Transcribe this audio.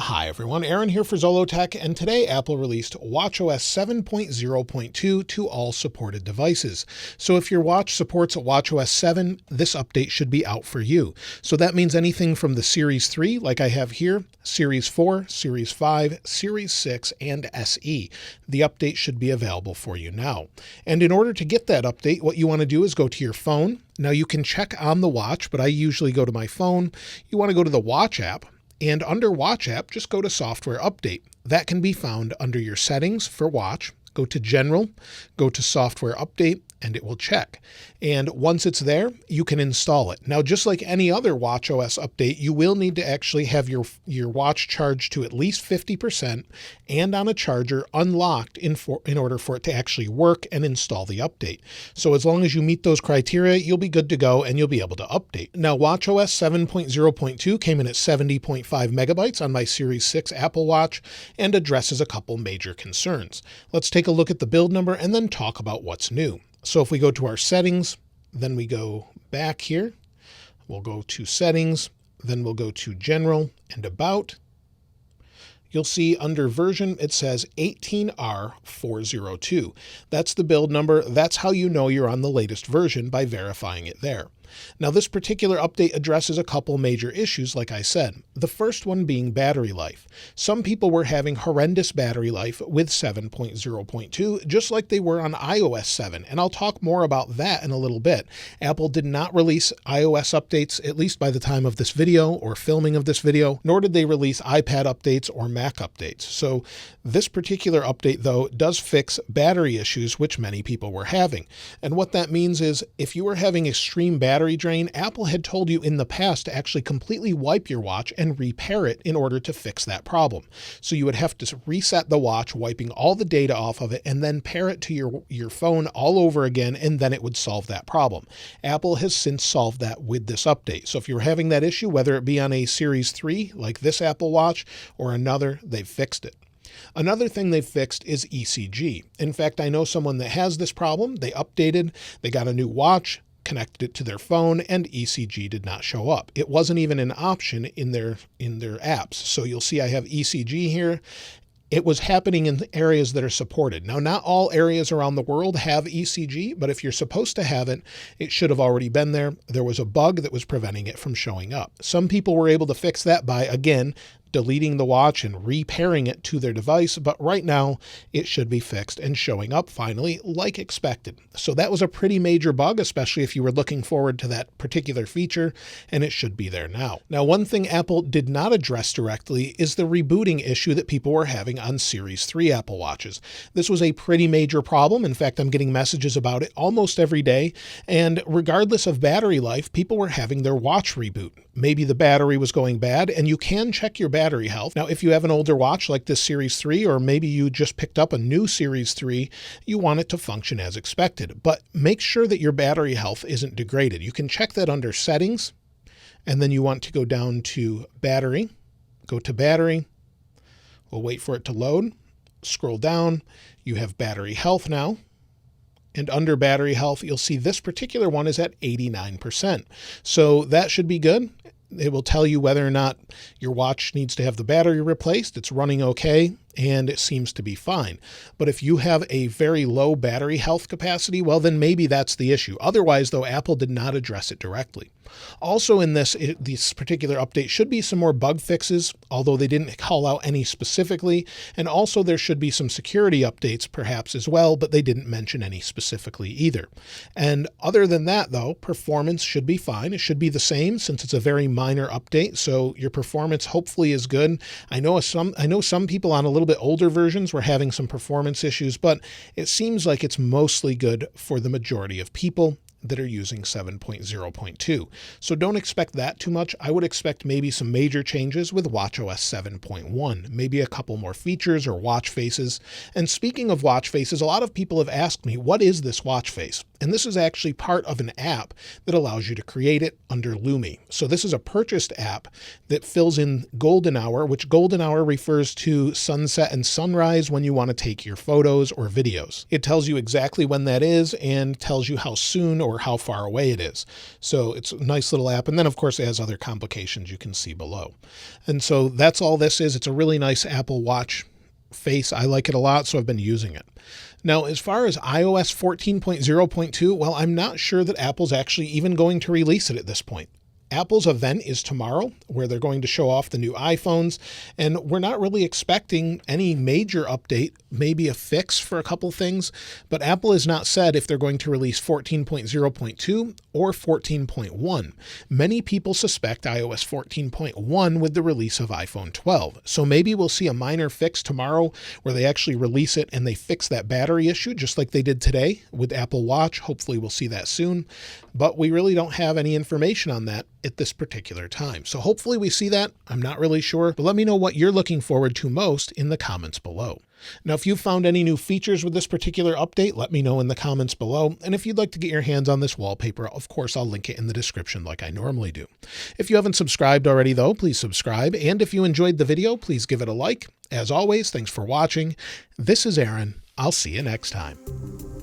Hi everyone, Aaron here for Zollotech, and today Apple released watchOS 7.0.2 to all supported devices. So if your watch supports watchOS 7, this update should be out for you. So that means anything from the Series 3, like I have here, Series 4, Series 5, Series 6, and SE. The update should be available for you now. And in order to get that update, what you want to do is go to your phone. Now you can check on the watch, but I usually go to my phone. You want to go to the Watch app. And under Watch app, just go to Software Update. That can be found under your settings for Watch. Go to General, go to Software Update, and it will check. And once it's there, you can install it. Now, just like any other watchOS update, you will need to actually have your watch charged to at least 50% and on a charger unlocked in order for it to actually work and install the update. So as long as you meet those criteria, you'll be good to go and you'll be able to update. Now, watchOS 7.0.2 came in at 70.5 megabytes on my Series 6 Apple Watch and addresses a couple major concerns. Let's take a look at the build number and then talk about what's new. So if we go to our settings, then we go back here, we'll go to settings, then we'll go to general and about. You'll see under version, it says 18R402. That's the build number. That's how you know you're on the latest version, by verifying it there. Now, this particular update addresses a couple major issues, like I said. The first one being battery life. Some people were having horrendous battery life with 7.0.2, just like they were on iOS 7, and I'll talk more about that in a little bit. Apple did not release iOS updates, at least by the time of this video or filming of this video, nor did they release iPad updates or Mac updates. So this particular update, though, does fix battery issues, which many people were having. And what that means is if you were having extreme battery drain, Apple had told you in the past to actually completely wipe your watch and repair it in order to fix that problem. So you would have to reset the watch, wiping all the data off of it, and then pair it to your phone all over again, and then it would solve that problem. Apple has since solved that with this update. So if you're having that issue, whether it be on a Series 3 like this Apple Watch or another, they've fixed it. Another thing they've fixed is ECG. In fact, I know someone that has this problem. They updated, they got a new watch, connected it to their phone, and ECG did not show up. It wasn't even an option in their apps. So you'll see I have ECG here. It was happening in areas that are supported. Now, not all areas around the world have ECG, but if you're supposed to have it, it should have already been there. There was a bug that was preventing it from showing up. Some people were able to fix that by, again, deleting the watch and repairing it to their device, but right now it should be fixed and showing up finally like expected. So that was a pretty major bug, especially if you were looking forward to that particular feature, and it should be there now. Now, one thing Apple did not address directly is the rebooting issue that people were having on Series 3 Apple Watches. This was a pretty major problem. In fact, I'm getting messages about it almost every day, and regardless of battery life, people were having their watch reboot. Maybe the battery was going bad, and you can check your battery health. Now, if you have an older watch like this Series 3, or maybe you just picked up a new Series 3, you want it to function as expected. But make sure that your battery health isn't degraded. You can check that under Settings, and then you want to go down to Battery. Go to Battery. We'll wait for it to load. Scroll down. You have Battery Health now. And under battery health, you'll see this particular one is at 89%. So that should be good. It will tell you whether or not your watch needs to have the battery replaced. It's running okay, and it seems to be fine. But if you have a very low battery health capacity, well, then maybe that's the issue. Otherwise, though, Apple did not address it directly. Also in this particular update should be some more bug fixes, although they didn't call out any specifically. And also there should be some security updates perhaps as well, but they didn't mention any specifically either. And other than that, though, performance should be fine. It should be the same since it's a very minor update. So your performance hopefully is good. I know some people on a little bit older versions were having some performance issues, but it seems like it's mostly good for the majority of people that are using 7.0.2. So don't expect that too much. I would expect maybe some major changes with watchOS 7.1, maybe a couple more features or watch faces. And speaking of watch faces, a lot of people have asked me, what is this watch face? And this is actually part of an app that allows you to create it under Lumi. So this is a purchased app that fills in golden hour, which golden hour refers to sunset and sunrise when you want to take your photos or videos. It tells you exactly when that is and tells you how soon or how far away it is. So it's a nice little app. And then of course it has other complications you can see below. And so that's all this is. It's a really nice Apple Watch face. I like it a lot, so I've been using it. Now, as far as iOS 14.0.2, well, I'm not sure that Apple's actually even going to release it at this point. Apple's event is tomorrow, where they're going to show off the new iPhones, and we're not really expecting any major update, maybe a fix for a couple things, but Apple has not said if they're going to release 14.0.2 or 14.1. Many people suspect iOS 14.1 with the release of iPhone 12, so maybe we'll see a minor fix tomorrow where they actually release it and they fix that battery issue just like they did today with Apple Watch. Hopefully we'll see that soon, but we really don't have any information on that at this particular time. So hopefully we see that. I'm not really sure, but let me know what you're looking forward to most in the comments below. Now, if you've found any new features with this particular update, let me know in the comments below. And if you'd like to get your hands on this wallpaper, of course, I'll link it in the description like I normally do. If you haven't subscribed already, though, please subscribe. And if you enjoyed the video, please give it a like. As always, thanks for watching. This is Aaron. I'll see you next time.